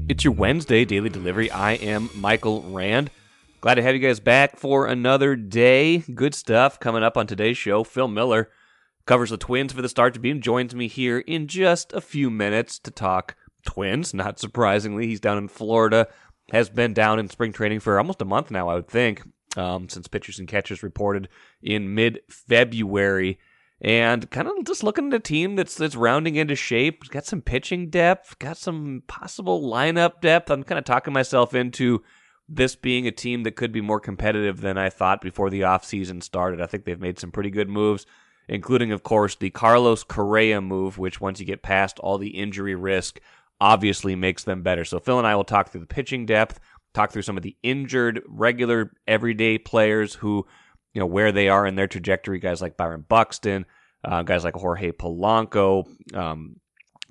It's your Wednesday daily delivery. I am Michael Rand. Glad to have you guys back for another day. Good stuff coming up on today's show. Phil Miller covers the Twins for the Star Tribune, joins me here in just a few minutes to talk Twins. Not surprisingly, he's down in Florida, has been down in spring training for almost a month now, I would think, since pitchers and catchers reported in mid-February. And kind of just looking at a team that's rounding into shape. Got some pitching depth, got some possible lineup depth. I'm kind of talking myself into this being a team that could be more competitive than I thought before the offseason started. I think they've made some pretty good moves, including, of course, the Carlos Correa move, which once you get past all the injury risk, obviously makes them better. So Phil and I will talk through the pitching depth, talk through some of the injured, regular, everyday players who, where they are in their trajectory, guys like Byron Buxton, guys like Jorge Polanco,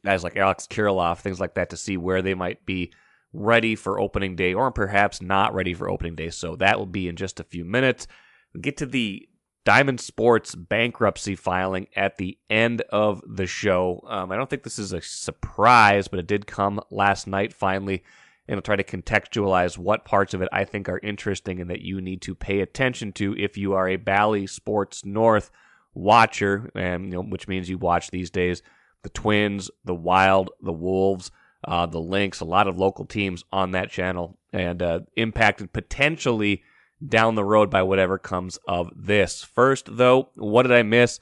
guys like Alex Kirilloff, things like that, to see where they might be ready for opening day or perhaps not ready for opening day. So that will be in just a few minutes. We'll get to the Diamond Sports bankruptcy filing at the end of the show. I don't think this is a surprise, but it did come last night finally. And I'll try to contextualize what parts of it I think are interesting and that you need to pay attention to if you are a Bally Sports North watcher, and which means you watch these days the Twins, the Wild, the Wolves, the Lynx, a lot of local teams on that channel, and impacted potentially down the road by whatever comes of this. First, though, what did I miss?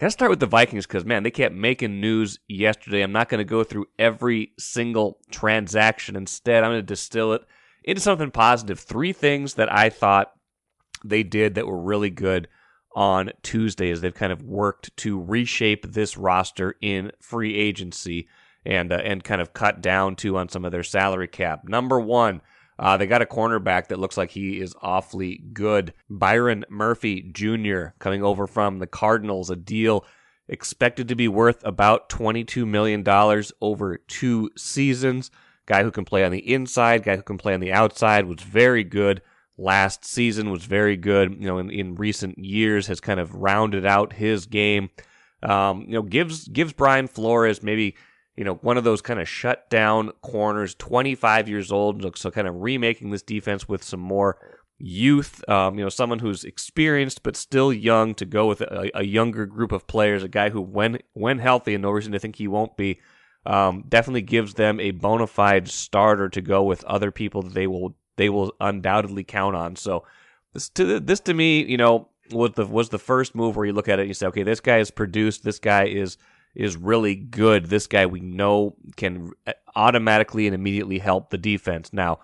Gotta start with the Vikings because, man, they kept making news yesterday. I'm not going to go through every single transaction. Instead, I'm going to distill it into something positive. 3 things that I thought they did that were really good on Tuesday as they've kind of worked to reshape this roster in free agency and kind of cut down on some of their salary cap. Number 1, they got a cornerback that looks like he is awfully good. Byron Murphy Jr. coming over from the Cardinals, a deal expected to be worth about $22 million over 2 seasons. Guy who can play on the inside, guy who can play on the outside, was very good last season, was very good, in recent years, has kind of rounded out his game. Gives Brian Flores maybe one of those kind of shutdown corners, 25 years old, so kind of remaking this defense with some more youth, someone who's experienced but still young to go with a younger group of players, a guy who, when healthy, and no reason to think he won't be, definitely gives them a bona fide starter to go with other people that they will undoubtedly count on. So this to me, was the first move where you look at it and you say, okay, this guy is produced, this guy is really good. This guy we know can automatically and immediately help the defense. Now,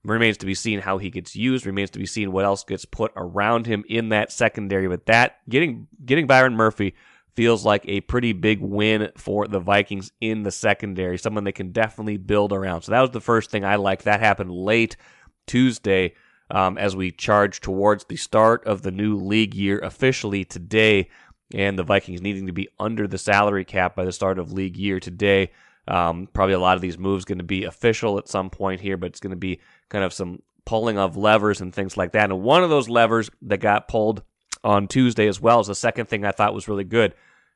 remains to be seen how he gets used, remains to be seen what else gets put around him in that secondary. But that getting Byron Murphy feels like a pretty big win for the Vikings in the secondary, someone they can definitely build around. So that was the first thing I liked. That happened late Tuesday as we charge towards the start of the new league year officially today, and the Vikings needing to be under the salary cap by the start of league year today. Probably a lot of these moves going to be official at some point here, but it's going to be kind of some pulling of levers and things like that. And one of those levers that got pulled on Tuesday as well is the second thing I thought was really good.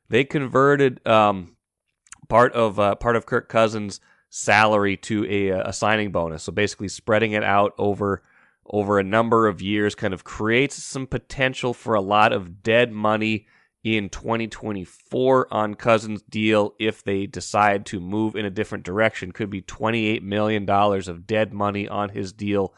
They converted part of Kirk Cousins' salary to a signing bonus. So basically spreading it out over a number of years kind of creates some potential for a lot of dead money in 2024 on Cousins' deal if they decide to move in a different direction. Could be $28 million of dead money on his deal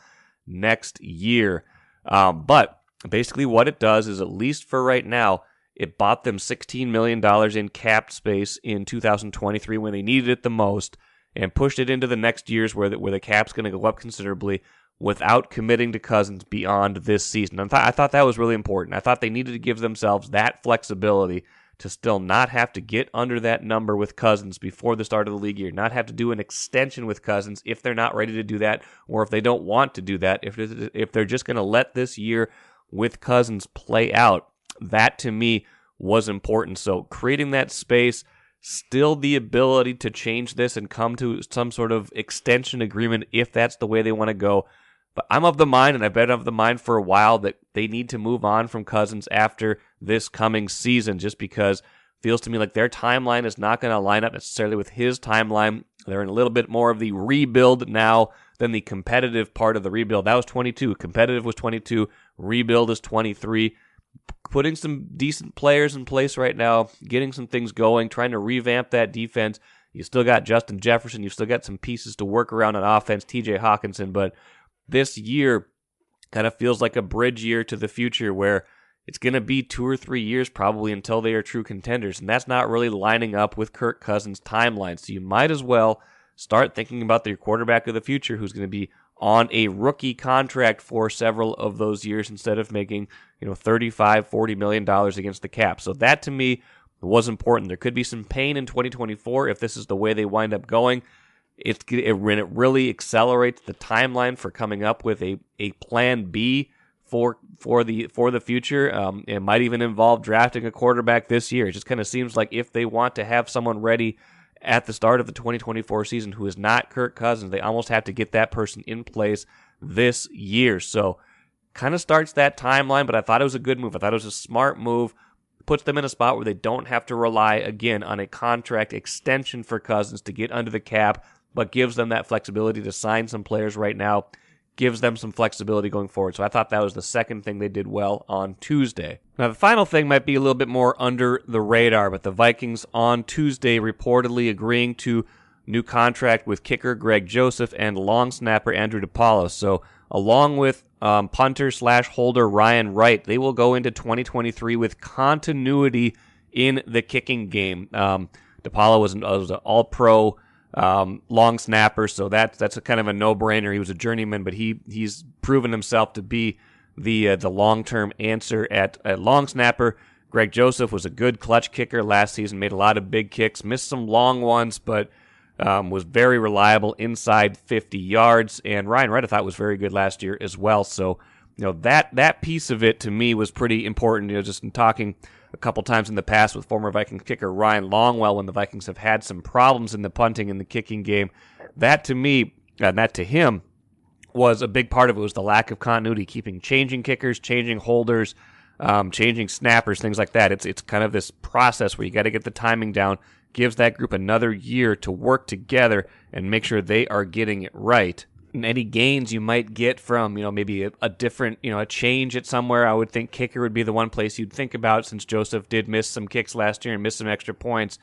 next year. But basically what it does is, at least for right now, it bought them $16 million in cap space in 2023 when they needed it the most, and pushed it into the next years where the cap's going to go up considerably without committing to Cousins beyond this season. I thought that was really important. I thought they needed to give themselves that flexibility to still not have to get under that number with Cousins before the start of the league year, not have to do an extension with Cousins if they're not ready to do that, or if they don't want to do that, if they're just going to let this year with Cousins play out. That, to me, was important. So creating that space, still the ability to change this and come to some sort of extension agreement if that's the way they want to go. But I'm of the mind, and I've been of the mind for a while, that they need to move on from Cousins after this coming season, just because Feels to me like their timeline is not going to line up necessarily with his timeline. They're in a little bit more of the rebuild now than the competitive part of the rebuild. That was 22. Competitive was 22. Rebuild is 23. Putting some decent players in place right now, getting some things going, trying to revamp that defense. You still got Justin Jefferson. You've still got some pieces to work around on offense, TJ Hawkinson. But this year kind of feels like a bridge year to the future where it's going to be 2 or 3 years probably until they are true contenders. And that's not really lining up with Kirk Cousins' timeline. So you might as well start thinking about your quarterback of the future who's going to be on a rookie contract for several of those years instead of making, $35-40 million against the cap. So that to me was important. There could be some pain in 2024 if this is the way they wind up going. It really accelerates the timeline for coming up with a plan B for the future. It might even involve drafting a quarterback this year. It just kind of seems like if they want to have someone ready at the start of the 2024 season who is not Kirk Cousins, they almost have to get that person in place this year. So kind of starts that timeline, but I thought it was a good move. I thought it was a smart move. Puts them in a spot where they don't have to rely, again, on a contract extension for Cousins to get under the cap, but gives them that flexibility to sign some players right now, gives them some flexibility going forward. So I thought that was the second thing they did well on Tuesday. Now, the final thing might be a little bit more under the radar, but the Vikings on Tuesday reportedly agreeing to new contract with kicker Greg Joseph and long snapper Andrew DePaulo. So along with punter/holder Ryan Wright, they will go into 2023 with continuity in the kicking game. DePaulo was an all-pro long snapper, so that's a kind of a no-brainer. He was a journeyman, but he's proven himself to be the long-term answer at long snapper. Greg Joseph was a good clutch kicker last season, made a lot of big kicks, missed some long ones, but was very reliable inside 50 yards. And Ryan Wright, I thought, was very good last year as well. So, that piece of it to me was pretty important. Just in talking a couple times in the past with former Vikings kicker Ryan Longwell when the Vikings have had some problems in the punting and the kicking game. That to me, and that to him, was a big part of it was the lack of continuity, changing kickers, changing holders, changing snappers, things like that. It's kind of this process where you got to get the timing down, gives that group another year to work together and make sure they are getting it right. And any gains you might get from, maybe a different, a change at somewhere, I would think kicker would be the one place you'd think about since Joseph did miss some kicks last year and miss some extra points.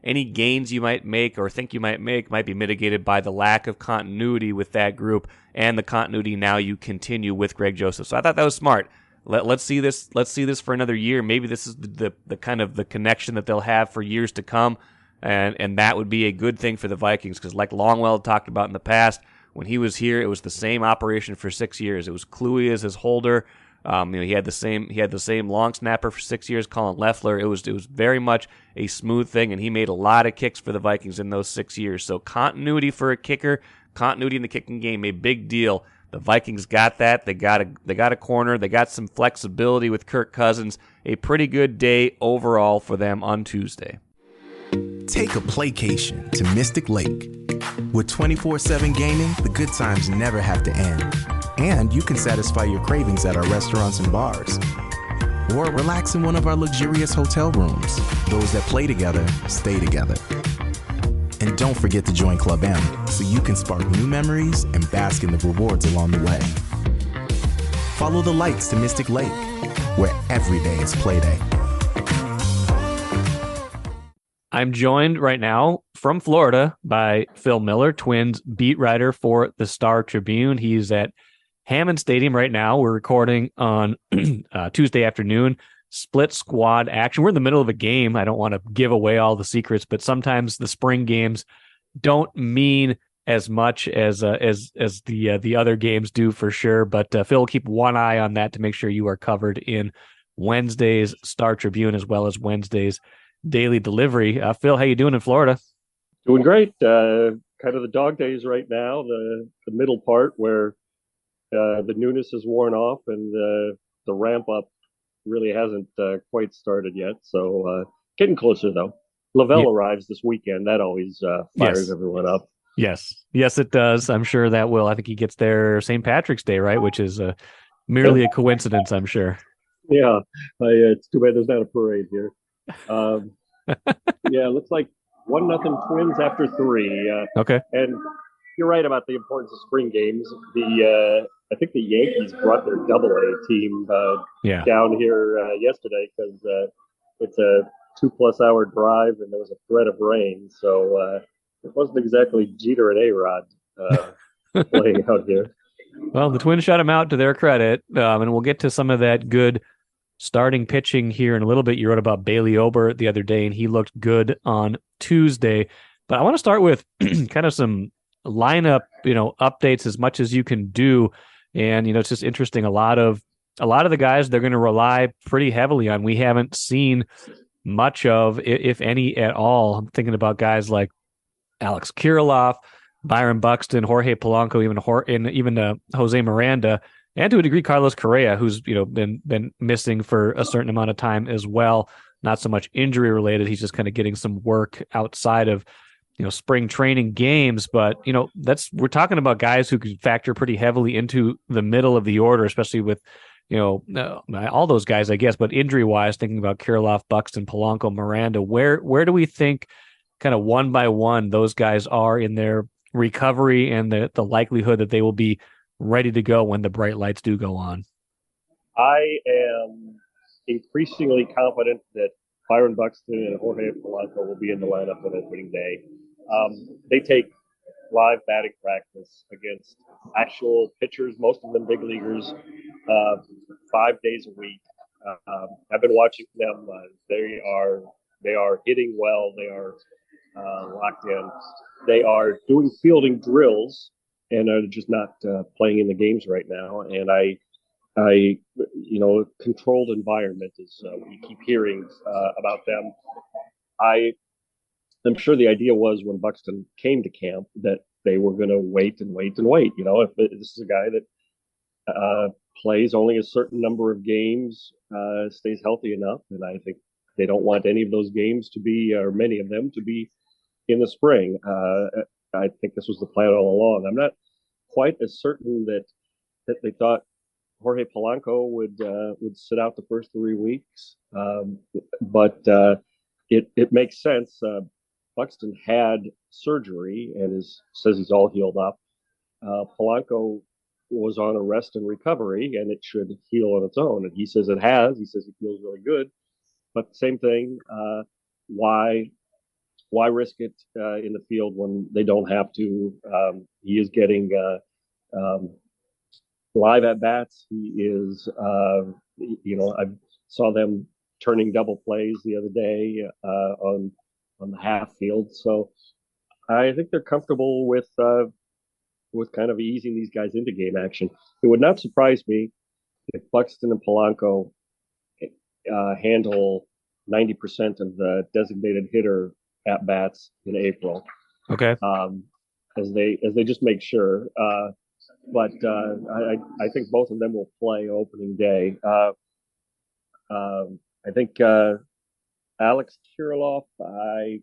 Any gains you might make or think you might make might be mitigated by the lack of continuity with that group and the continuity now you continue with Greg Joseph. So I thought that was smart. Let's see this for another year. Maybe this is the kind of the connection that they'll have for years to come. And that would be a good thing for the Vikings because like Longwell talked about in the past, when he was here, it was the same operation for 6 years. It was Kluwe as his holder. He had the same long snapper for 6 years, Colin Loeffler. It was very much a smooth thing, and he made a lot of kicks for the Vikings in those 6 years. So continuity for a kicker, continuity in the kicking game, a big deal. The Vikings got that. They got a corner. They got some flexibility with Kirk Cousins. A pretty good day overall for them on Tuesday. Take a playcation to Mystic Lake. With 24/7 gaming, the good times never have to end. And you can satisfy your cravings at our restaurants and bars. Or relax in one of our luxurious hotel rooms. Those that play together, stay together. And don't forget to join Club M so you can spark new memories and bask in the rewards along the way. Follow the lights to Mystic Lake, where every day is play day. I'm joined right now from Florida by Phil Miller, Twins beat writer for the Star Tribune. He's at Hammond Stadium right now. We're recording on Tuesday afternoon. Split squad action. We're in the middle of a game. I don't want to give away all the secrets, but sometimes the spring games don't mean as much as the other games do for sure. But Phil will keep one eye on that to make sure you are covered in Wednesday's Star Tribune as well as Wednesday's daily delivery. Phil, how you doing in Florida? Doing great. Kind of the dog days right now, the middle part where the newness is worn off and the ramp up really hasn't quite started yet. So getting closer though. Lavelle arrives this weekend. That always fires everyone up. Yes, it does. I'm sure that will. I think he gets there St. Patrick's Day, right? Which is merely a coincidence, I'm sure. Yeah, it's too bad there's not a parade here. Yeah, it looks like 1-0 Twins after three. Okay. And you're right about the importance of spring games. I think the Yankees brought their Double-A team Yeah. down here yesterday because it's a 2+ hour drive and there was a threat of rain, so it wasn't exactly Jeter and A-Rod playing out here. Well, the Twins shut him out to their credit, and we'll get to some of that good starting pitching here in a little bit. You wrote about Bailey Ober the other day, and he looked good on Tuesday. But I want to start with kind of some lineup, updates as much as you can do. And it's just interesting. A lot of the guys they're going to rely pretty heavily on. We haven't seen much of, if any at all. I'm thinking about guys like Alex Kirilloff, Byron Buxton, Jorge Polanco, even Jose Miranda, and to a degree Carlos Correa, who's been missing for a certain amount of time as well. Not so much injury related. He's just kind of getting some work outside of spring training games. But we're talking about guys who could factor pretty heavily into the middle of the order, especially with all those guys, I guess. But injury wise, thinking about Kirilloff, Buxton, Polanco, Miranda, where do we think kind of one by one those guys are in their recovery and the likelihood that they will be ready to go when the bright lights do go on? I am increasingly confident that Byron Buxton and Jorge Polanco will be in the lineup on opening day. They take live batting practice against actual pitchers, most of them big leaguers, 5 days a week. I've been watching them. They are hitting well. They are locked in. They are doing fielding drills and are just not playing in the games right now. And controlled environment is what you keep hearing about them. I'm sure the idea was when Buxton came to camp that they were going to wait and wait and wait. If this is a guy that plays only a certain number of games, stays healthy enough, and I think they don't want any of those games to be, or many of them, to be in the spring. I think this was the plan all along. I'm not quite as certain that they thought Jorge Polanco would sit out the first 3 weeks, but it makes sense. Buxton had surgery and says he's all healed up. Polanco was on a rest and recovery, and it should heal on its own. And he says it has. He says he feels really good. But same thing. Why risk it in the field when they don't have to? He is getting live at bats. He is, I saw them turning double plays the other day on the half field. So I think they're comfortable with kind of easing these guys into game action. It would not surprise me if Buxton and Polanco handle 90% of the designated hitter at bats in April. Okay. As they just make sure. But I think both of them will play opening day. I think Alex Kirilloff, I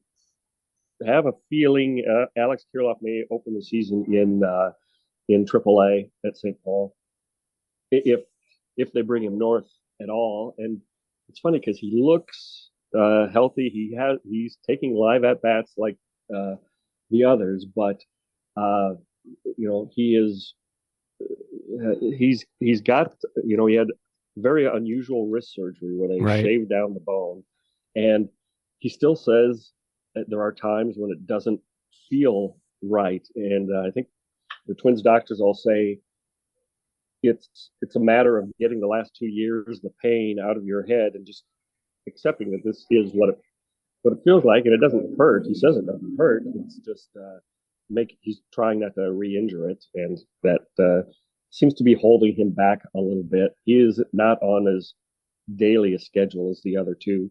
have a feeling Alex Kirilloff may open the season in AAA at St. Paul if they bring him north at all. And it's funny because he looks healthy. He's taking live at bats like the others, but he is he's got he had very unusual wrist surgery where they shaved down the bone, and he still says that there are times when it doesn't feel right. And I think the Twins doctors all say it's a matter of getting the last 2 years, the pain out of your head, and just accepting that this is what it feels like, and it doesn't hurt. He says it doesn't hurt. It's just he's trying not to re-injure it, and that seems to be holding him back a little bit. He is not on as daily a schedule as the other two,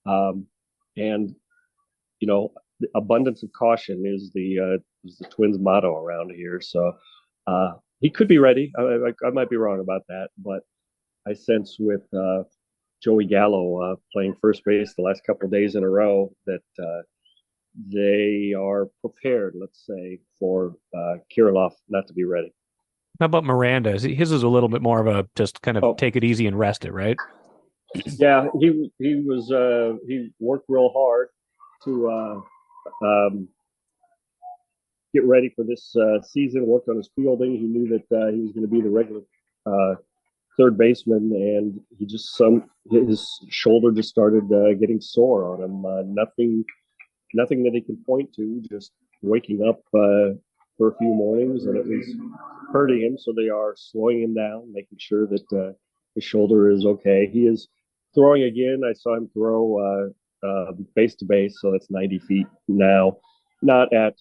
and abundance of caution is the Twins' motto around here. So he could be ready. I might be wrong about that, but I sense with Joey Gallo playing first base the last couple of days in a row that they are prepared, let's say, for Kirilloff not to be ready. How about Miranda? His is a little bit more of a just kind of take it easy and rest it, right? Yeah, he worked real hard to get ready for this season. Worked on his fielding. He knew that he was going to be the regular uh, third baseman, and he just his shoulder just started getting sore on him. Nothing that he could point to. Just waking up for a few mornings, and it was hurting him. So they are slowing him down, making sure that his shoulder is okay. He is throwing again. I saw him throw base to base, so that's 90 feet now. Not at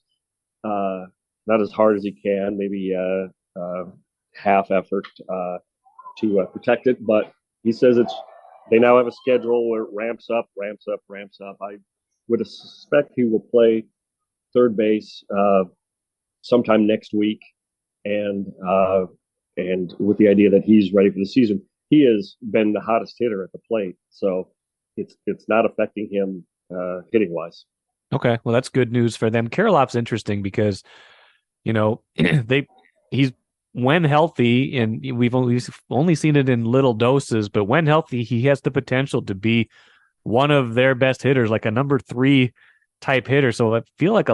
not as hard as he can, maybe half effort to protect it. But he says they now have a schedule where it ramps up, ramps up, ramps up. I would suspect he will play third base sometime next week, and with the idea that he's ready for the season. He has been the hottest hitter at the plate, so it's not affecting him hitting wise. Okay, well that's good news for them. Kirillov's interesting because they he's when healthy, and we've only seen it in little doses, but when healthy, he has the potential to be one of their best hitters, like a number 3 type hitter. So I feel like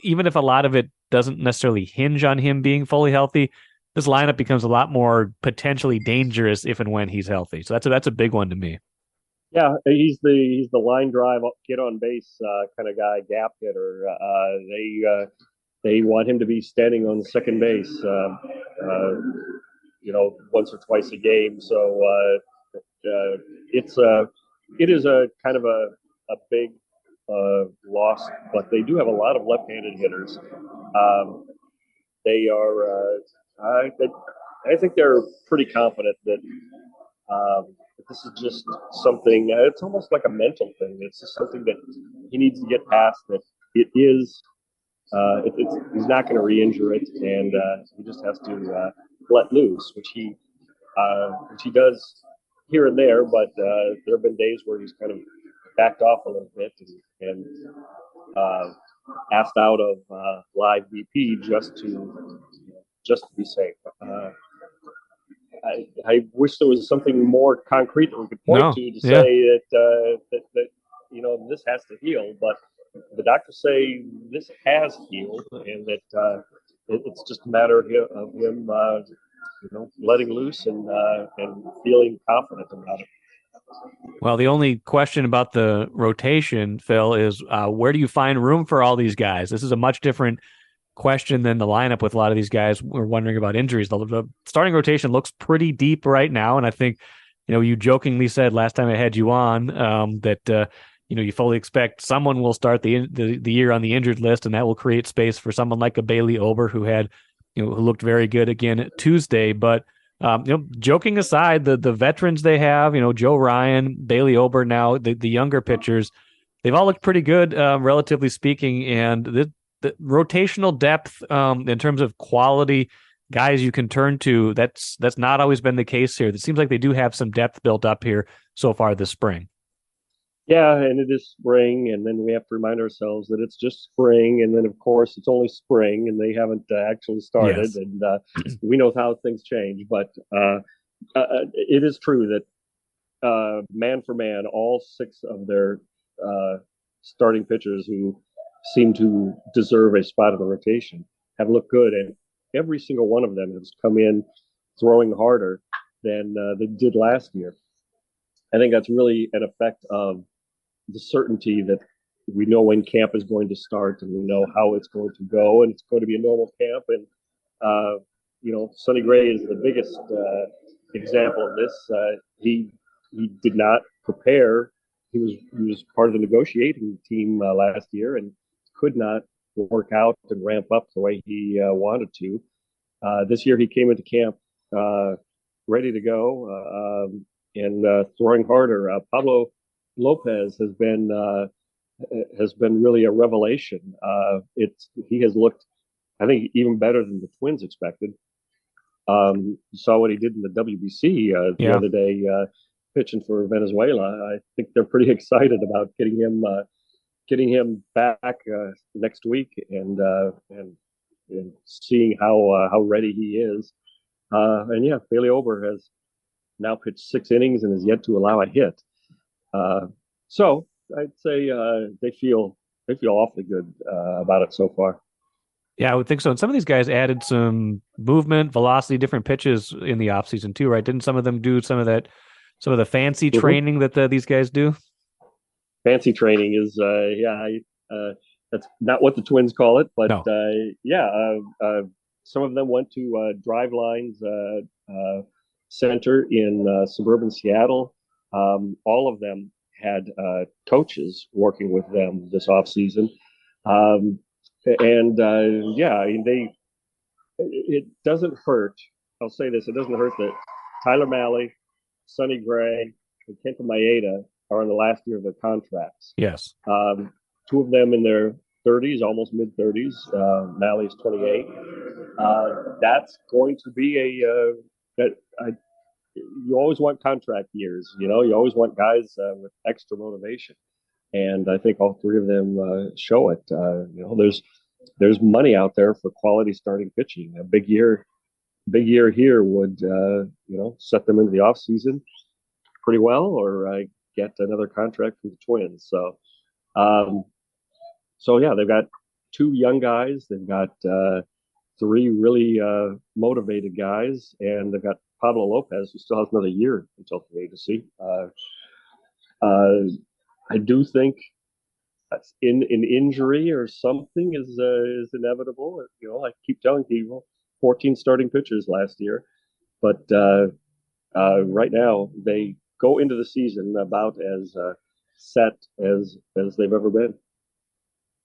even if a lot of it doesn't necessarily hinge on him being fully healthy, this lineup becomes a lot more potentially dangerous if and when he's healthy. So that's a big one to me. Yeah, he's the line drive, get on base kind of guy, gap hitter. They want him to be standing on second base, once or twice a game. So it's it is a kind of a big loss, but they do have a lot of left-handed hitters. They are, I think they're pretty confident that this is just something. It's almost like a mental thing. It's just something that he needs to get past. That it is. He's not going to re-injure it, and he just has to let loose, which he does here and there. But there have been days where he's kind of backed off a little bit and uh, asked out of live BP just to be safe. I wish there was something more concrete that we could point No, to yeah. say that this has to heal, but the doctors say this has healed, and that it's just a matter of him letting loose and feeling confident about it. Well, the only question about the rotation, Phil, is where do you find room for all these guys? This is a much different question than the lineup with a lot of these guys. We're wondering about injuries. The starting rotation looks pretty deep right now, and I think you jokingly said last time I had you on that you fully expect someone will start the year on the injured list, and that will create space for someone like a Bailey Ober who had who looked very good again Tuesday, but. Joking aside, the veterans they have, Joe Ryan, Bailey Ober, now the younger pitchers, they've all looked pretty good, relatively speaking. And the rotational depth, in terms of quality guys you can turn to, that's not always been the case here. It seems like they do have some depth built up here so far this spring. Yeah, and it is spring, and then we have to remind ourselves that it's just spring, and then of course it's only spring, and they haven't actually started, Yes. and we know how things change. But it is true that man for man, all 6 of their starting pitchers who seem to deserve a spot in the rotation have looked good, and every single one of them has come in throwing harder than they did last year. I think that's really an effect of the certainty that we know when camp is going to start, and we know how it's going to go, and it's going to be a normal camp. And Sonny Gray is the biggest example of this. He did not prepare. He was part of the negotiating team last year and could not work out and ramp up the way he wanted to. This year he came into camp ready to go and throwing harder. Pablo Lopez has been really a revelation. He has looked, I think, even better than the Twins expected. You saw what he did in the WBC the other day, pitching for Venezuela. I think they're pretty excited about getting him back next week and seeing how ready he is. And yeah, Bailey Ober now pitched 6 innings and is yet to allow a hit. So I'd say they feel awfully good about it so far. Yeah, I would think so. And some of these guys added some movement, velocity, different pitches in the offseason too, right? Didn't some of them do some of the fancy training that these guys do? Fancy training is, that's not what the Twins call it, but no. Some of them went to Drive Lines Center in suburban Seattle. All of them had coaches working with them this offseason. It doesn't hurt. I'll say this: it doesn't hurt that Tyler Mahle, Sonny Gray, and Kenta Maeda are in the last year of their contracts. Yes. Two of them in their 30s, almost mid 30s. Mally's 28. That's going to be you always want contract years. You always want guys with extra motivation. And I think all three of them show it. There's money out there for quality starting pitching. A big year here would set them into the offseason pretty well, or get another contract from the Twins. So yeah, they've got two young guys. They've got three really motivated guys, and they've got Pablo Lopez, who still has another year until free agency. I do think that's an injury or something is inevitable. I keep telling people 14 starting pitchers last year, but right now they go into the season about as set as they've ever been.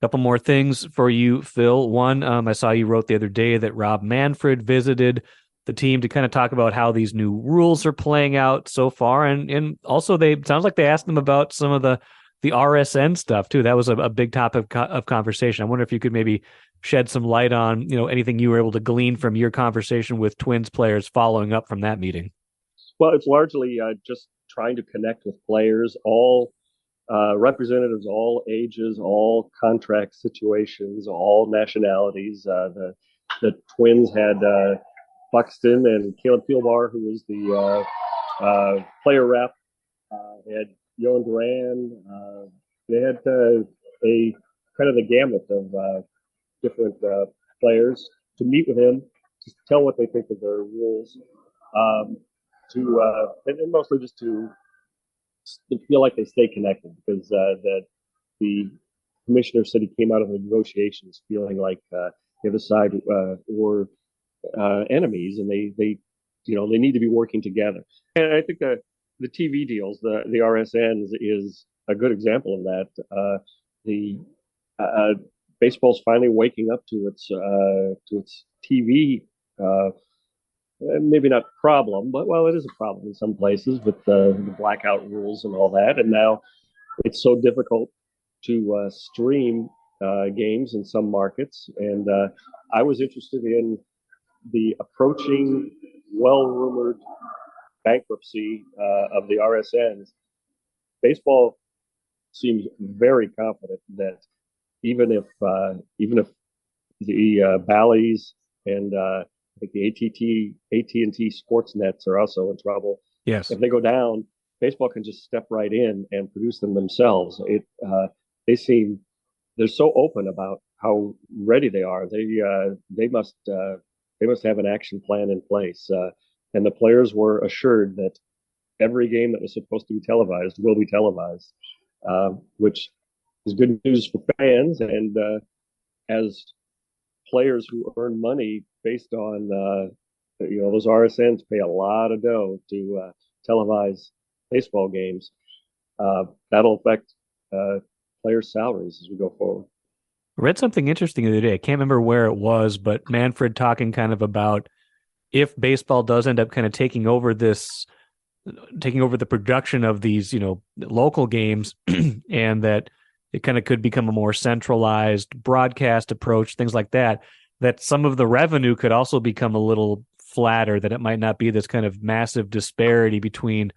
Couple more things for you, Phil. One, I saw you wrote the other day that Rob Manfred visited the team to kind of talk about how these new rules are playing out so far, and also sounds like they asked them about some of the RSN stuff too. That was a big topic of conversation. I wonder if you could maybe shed some light on anything you were able to glean from your conversation with Twins players following up from that meeting. Well, it's largely just trying to connect with players, all representatives, all ages, all contract situations, all nationalities. The Twins had Buxton and Caleb Thielbar, who was the player rep. Had Yohan Duran. They had a kind of the gamut of different players to meet with him, to tell what they think of their rules, and mostly just to feel like they stay connected, because the commissioner said he came out of the negotiations feeling like the other side were enemies, and they need to be working together. And I think that the TV deals, the RSNs, is a good example of that. The baseball's finally waking up to its TV. Maybe not problem, but it is a problem in some places with the blackout rules and all that. And now it's so difficult to stream games in some markets. And I was interested in the approaching, well-rumored bankruptcy of the RSNs. Baseball seems very confident that even if the Bally's and I think the AT&T sports nets are also in trouble. Yes. If they go down, baseball can just step right in and produce them themselves. They're so open about how ready they are. They must have an action plan in place. And the players were assured that every game that was supposed to be televised will be televised, which is good news for fans. And as players who earn money based on those RSNs pay a lot of dough to televise baseball games, that'll affect players' salaries as we go forward. I read something interesting the other day. I can't remember where it was, but Manfred talking kind of about if baseball does end up kind of taking over the production of these, local games, and that it kind of could become a more centralized broadcast approach, things like that, that some of the revenue could also become a little flatter, that it might not be this kind of massive disparity between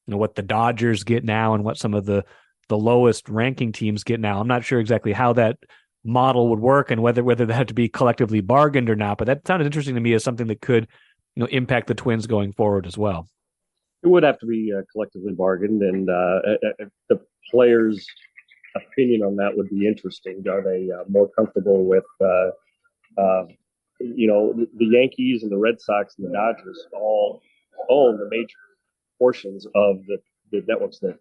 what the Dodgers get now and what some of the lowest ranking teams get now. I'm not sure exactly how that model would work and whether that had to be collectively bargained or not, but that sounded interesting to me as something that could impact the Twins going forward as well. It would have to be collectively bargained, and the players' opinion on that would be interesting. Are they more comfortable with, the Yankees and the Red Sox and the Dodgers all own the major portions of the networks that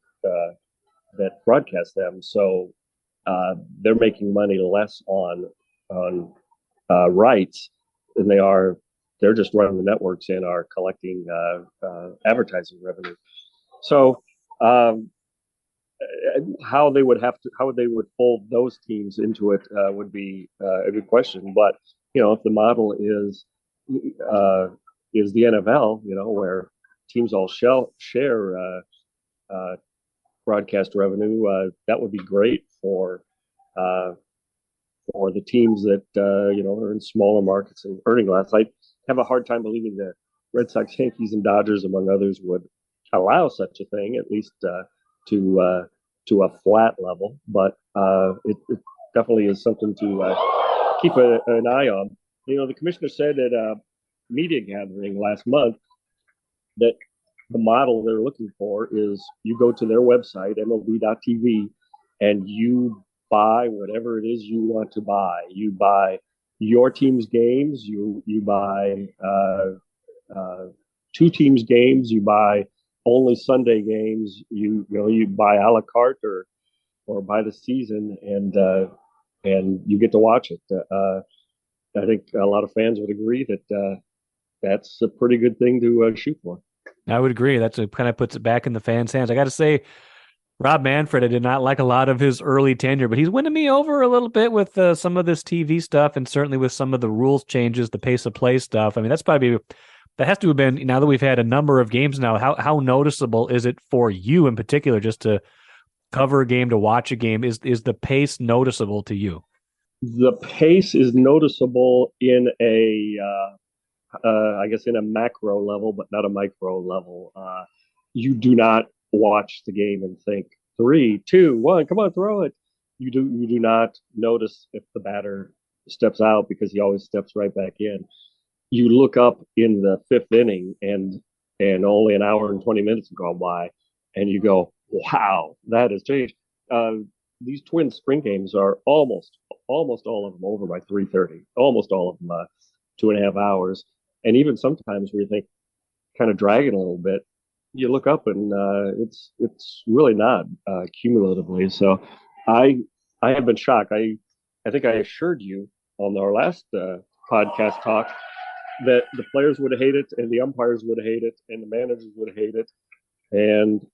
broadcast them, so they're making money less on rights than they are. They're just running the networks and are collecting advertising revenue. So how they would fold those teams into it would be a good question. But if the model is the NFL, where teams all share broadcast revenue, that would be great for the teams that are in smaller markets and earning less. I have a hard time believing that Red Sox, Yankees, and Dodgers, among others, would allow such a thing, at least to a flat level. But it definitely is something to keep an eye on. The commissioner said at a media gathering last month that the model they're looking for is you go to their website, MLB.tv, and you buy whatever it is you want to buy. You buy your team's games. You buy two teams' games. You buy only Sunday games. You buy a la carte or by the season, and you get to watch it. I think a lot of fans would agree that that's a pretty good thing to shoot for. I would agree. That's kind of puts it back in the fans' hands. I got to say, Rob Manfred, I did not like a lot of his early tenure, but he's winning me over a little bit with some of this TV stuff, and certainly with some of the rules changes, the pace of play stuff. I mean, that has to have been, now that we've had a number of games now, how noticeable is it for you in particular just to cover a game, to watch a game? Is the pace noticeable to you? The pace is noticeable in I guess in a macro level, but not a micro level. You do not watch the game and think 3, 2, 1, come on, throw it. You do not notice if the batter steps out because he always steps right back in. You look up in the 5th inning and only an hour and 20 minutes have gone by, and you go, wow, that has changed. These Twins spring games are almost all of them over by 3:30. Almost all of them 2.5 hours, and even sometimes where you think kind of dragging a little bit, you look up and it's really not cumulatively. So I have been shocked. I think I assured you on our last podcast talk that the players would hate it and the umpires would hate it and the managers would hate it, and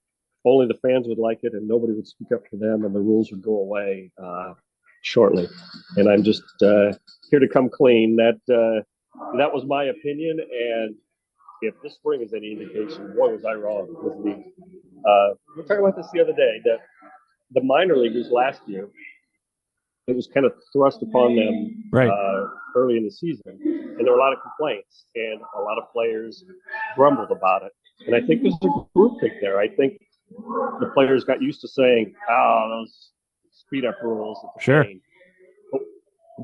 only the fans would like it and nobody would speak up for them and the rules would go away shortly. And I'm just here to come clean. That was my opinion, and if this spring is any indication, boy, was I wrong. We were talking about this the other day, that the minor leaguers last year, it was kind of thrust upon them early in the season, and there were a lot of complaints, and a lot of players grumbled about it. And I think there's a group pick there. I think the players got used to saying, those speed-up rules. Sure. But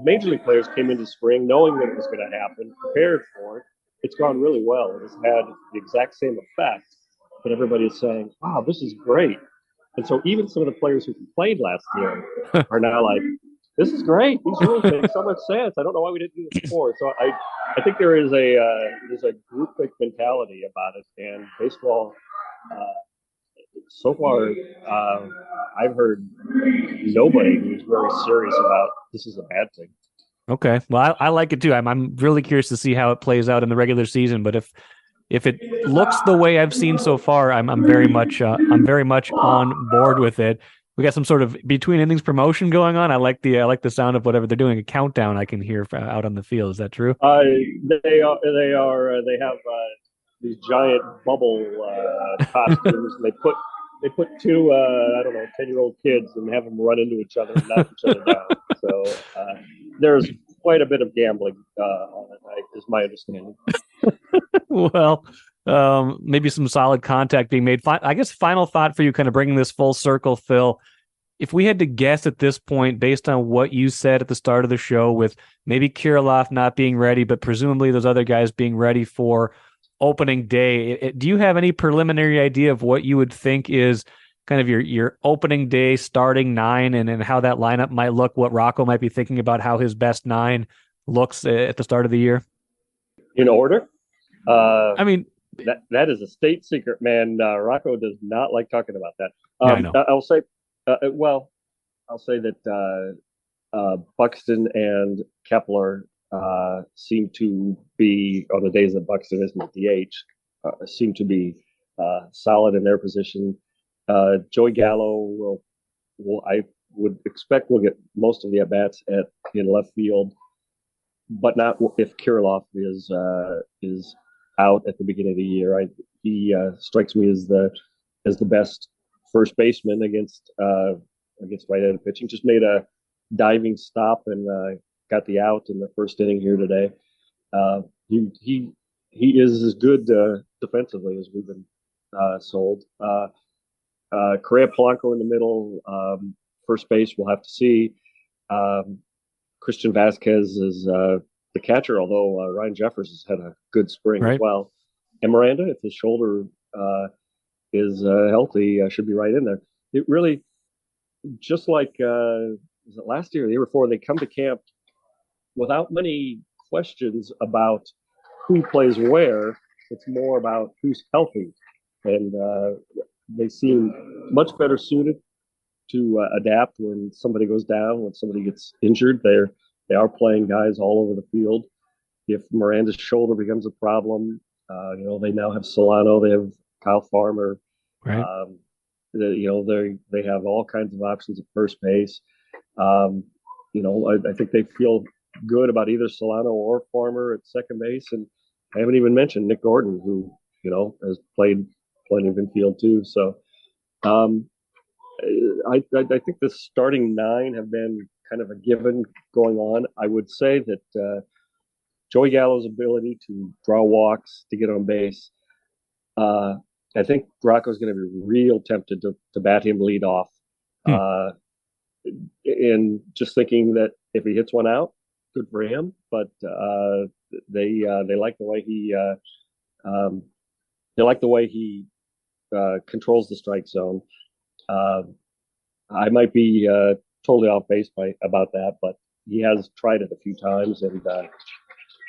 major league players came into spring knowing that it was going to happen, prepared for it. It's gone really well. It has had the exact same effect, but everybody is saying, wow, this is great. And so even some of the players who complained last year are now like, this is great. These rules make so much sense. I don't know why we didn't do this before. So I think there's a group mentality about it. And baseball, so far, I've heard nobody who's very serious about this is a bad thing. Okay. Well, I like it too. I'm really curious to see how it plays out in the regular season. But if it looks the way I've seen so far, I'm very much on board with it. We got some sort of between innings promotion going on. I like the sound of whatever they're doing. A countdown I can hear out on the field. Is that true? They have these giant bubble costumes. And they put two 10-year-old kids and have them run into each other and knock each other down. So there's quite a bit of gambling on it, is my understanding. Well, maybe some solid contact being made. I guess final thought for you, kind of bringing this full circle, Phil. If we had to guess at this point, based on what you said at the start of the show, with maybe Kirilloff not being ready, but presumably those other guys being ready for opening day. Do you have any preliminary idea of what you would think is kind of your opening day starting nine and how that lineup might look, what Rocco might be thinking about how his best nine looks at the start of the year? In order? I mean, that is a state secret, man. Rocco does not like talking about that. yeah, I know. I'll say, I'll say that Buxton and Kepler seem to be, on the days that Buxton isn't at DH, seem to be solid in their position. Joey Gallo I would expect will get most of the at bats in left field, but not if Kirilloff is out at the beginning of the year. He strikes me as the best first baseman against right-handed pitching. Just made a diving stop and got the out in the first inning here today. He is as good defensively as we've been sold. Correa, Polanco in the middle. First base, we'll have to see. Christian Vasquez is the catcher, although Ryan Jeffers has had a good spring as well. And Miranda, if his shoulder is healthy, should be right in there. It really, just like was it last year or the year before, they come to camp without many questions about who plays where. It's more about who's healthy. And they seem much better suited to adapt when somebody goes down, when somebody gets injured. They are playing guys all over the field. If Miranda's shoulder becomes a problem, they now have Solano, they have Kyle Farmer. Right. They have all kinds of options at first base. I think they feel good about either Solano or Farmer at second base. And I haven't even mentioned Nick Gordon, who, has played plenty of infield too. So I think the starting nine have been kind of a given going on. I would say that Joey Gallo's ability to draw walks, to get on base, I think Rocco's going to be real tempted to bat him lead off. And just thinking that if he hits one out, good for him. But they like the way he controls the strike zone. I might be totally off base about that, but he has tried it a few times, and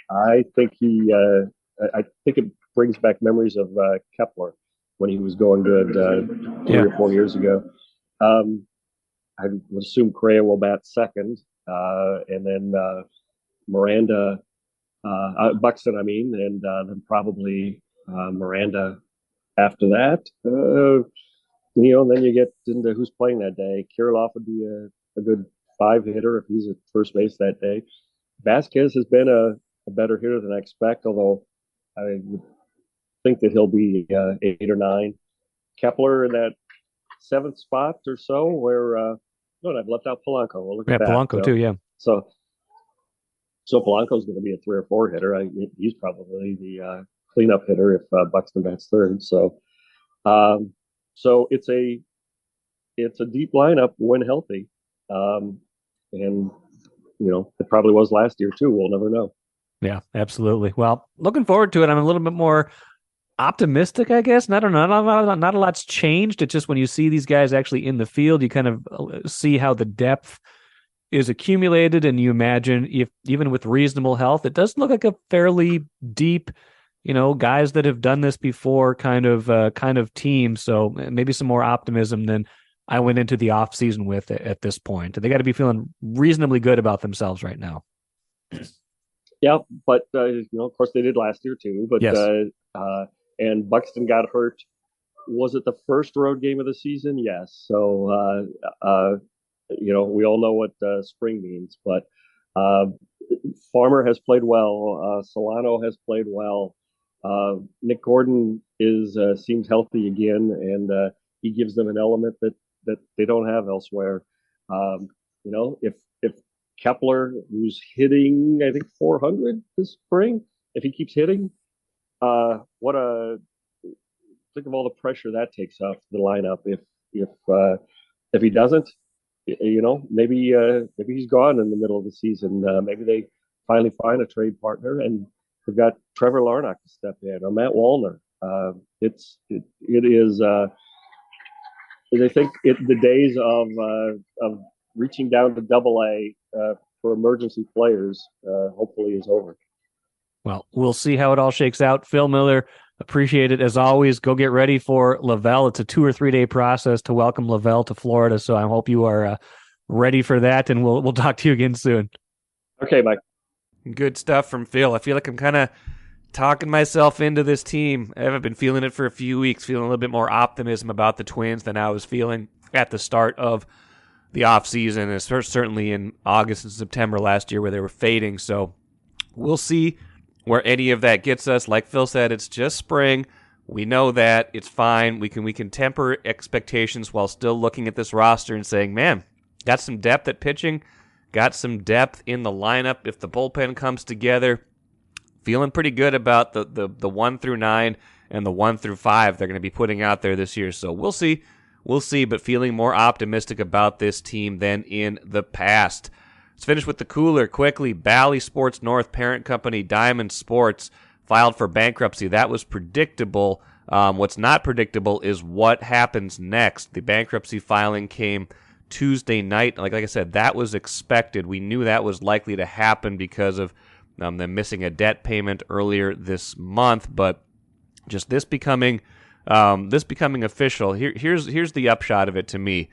I think it brings back memories of Kepler when he was going good 3 or 4 years ago. I would assume Correa will bat second, and then Miranda, Buxton, and then probably Miranda after that. Then you get into who's playing that day. Kirilloff would be a good 5-hitter if he's at first base that day. Vasquez has been a better hitter than I expect, although I would think that he'll be 8 or 9. Kepler in that 7th spot or so, where I've left out Polanco. Well, look at that. Polanco too, yeah. So Polanco's going to be a 3 or 4 hitter. He's probably the cleanup hitter if Buxton bats third. So it's a deep lineup when healthy, and it probably was last year too. We'll never know. Yeah, absolutely. Well, looking forward to it. I'm a little bit more optimistic, I guess. I don't know. Not a lot's changed. It's just when you see these guys actually in the field, you kind of see how the depth is accumulated, and you imagine if even with reasonable health, it does look like a fairly deep, guys that have done this before kind of team. So maybe some more optimism than I went into the off season with at this point. They got to be feeling reasonably good about themselves right now. Yeah, but of course they did last year too. But yes. And Buxton got hurt. Was it the first road game of the season? Yes. So we all know what spring means. But Farmer has played well. Solano has played well. Nick Gordon seems healthy again, and he gives them an element that they don't have elsewhere. If Kepler, who's hitting, I think 400 this spring, if he keeps hitting, think of all the pressure that takes off the lineup. If he doesn't, maybe he's gone in the middle of the season. Maybe they finally find a trade partner, and we've got Trevor Larnach to step in, or Matt Wallner. It is. I think the days of reaching down to AA for emergency players hopefully is over. Well, we'll see how it all shakes out. Phil Miller, appreciate it as always. Go get ready for Lavelle. It's a 2 or 3 day process to welcome Lavelle to Florida, so I hope you are ready for that, and we'll talk to you again soon. Okay, Mike. Good stuff from Phil. I feel like I'm kind of talking myself into this team. I haven't been feeling it for a few weeks, feeling a little bit more optimism about the Twins than I was feeling at the start of the offseason, and certainly in August and September last year where they were fading. So we'll see where any of that gets us. Like Phil said, it's just spring. We know that. It's fine. We can temper expectations while still looking at this roster and saying, man, got some depth at pitching, got some depth in the lineup if the bullpen comes together. Feeling pretty good about the 1 through 9 and the 1 through 5 they're going to be putting out there this year. So we'll see, but feeling more optimistic about this team than in the past. Let's finish with the cooler quickly. Bally Sports North parent company Diamond Sports filed for bankruptcy. That was predictable. What's not predictable is what happens next. The bankruptcy filing came Tuesday night. Like I said, that was expected. We knew that was likely to happen because of them missing a debt payment earlier this month, but just this becoming official. Here's the upshot of it to me.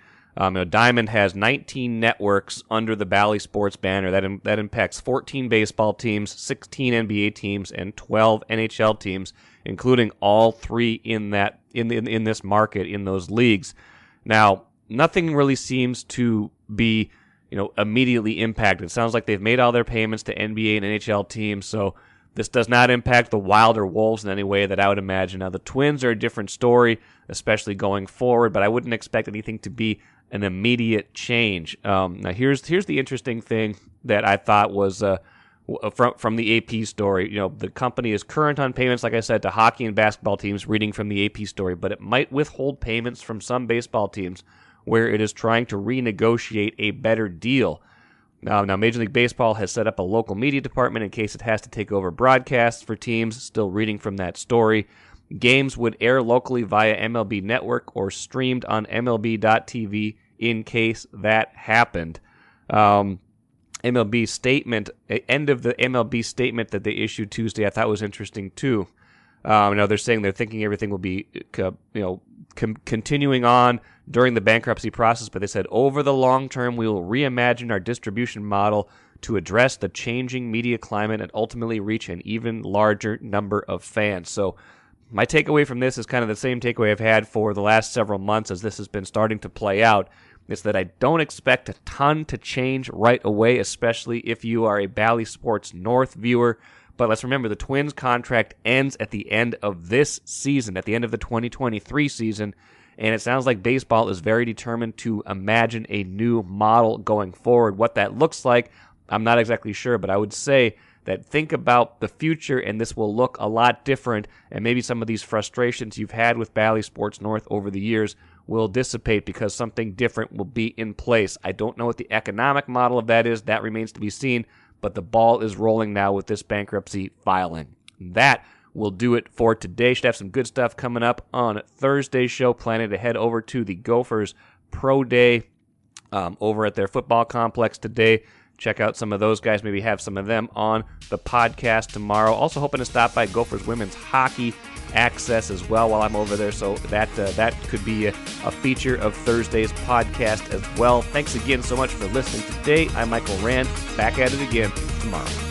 Diamond has 19 networks under the Bally Sports banner. That impacts 14 baseball teams, 16 NBA teams, and 12 NHL teams, including all 3 in this market in those leagues. Now, nothing really seems to be immediately impacted. It sounds like they've made all their payments to NBA and NHL teams, so this does not impact the Wild or Wolves in any way that I would imagine. Now, the Twins are a different story, especially going forward, but I wouldn't expect anything to be an immediate change. Now, here's the interesting thing that I thought was from the AP story. The company is current on payments, like I said, to hockey and basketball teams, reading from the AP story, but it might withhold payments from some baseball teams where it is trying to renegotiate a better deal. Now, Major League Baseball has set up a local media department in case it has to take over broadcasts for teams, still reading from that story. Games would air locally via MLB Network or streamed on MLB.TV in case that happened. MLB statement, end of the MLB statement that they issued Tuesday, I thought was interesting too. They're saying they're thinking everything will be, continuing on during the bankruptcy process, but they said over the long term, we will reimagine our distribution model to address the changing media climate and ultimately reach an even larger number of fans. So my takeaway from this is kind of the same takeaway I've had for the last several months as this has been starting to play out. It's that I don't expect a ton to change right away, especially if you are a Bally Sports North viewer. But let's remember, the Twins' contract ends at the end of this season, at the end of the 2023 season, and it sounds like baseball is very determined to imagine a new model going forward. What that looks like, I'm not exactly sure, but I would say that think about the future, and this will look a lot different, and maybe some of these frustrations you've had with Bally Sports North over the years will dissipate because something different will be in place. I don't know what the economic model of that is. That remains to be seen, but the ball is rolling now with this bankruptcy filing. That will do it for today. Should have some good stuff coming up on Thursday's show. Planning to head over to the Gophers Pro Day over at their football complex today. Check out some of those guys, maybe have some of them on the podcast tomorrow. Also hoping to stop by Gophers Women's Hockey Access as well while I'm over there, so that could be a feature of Thursday's podcast as well. Thanks again so much for listening today. I'm Michael Rand, back at it again tomorrow.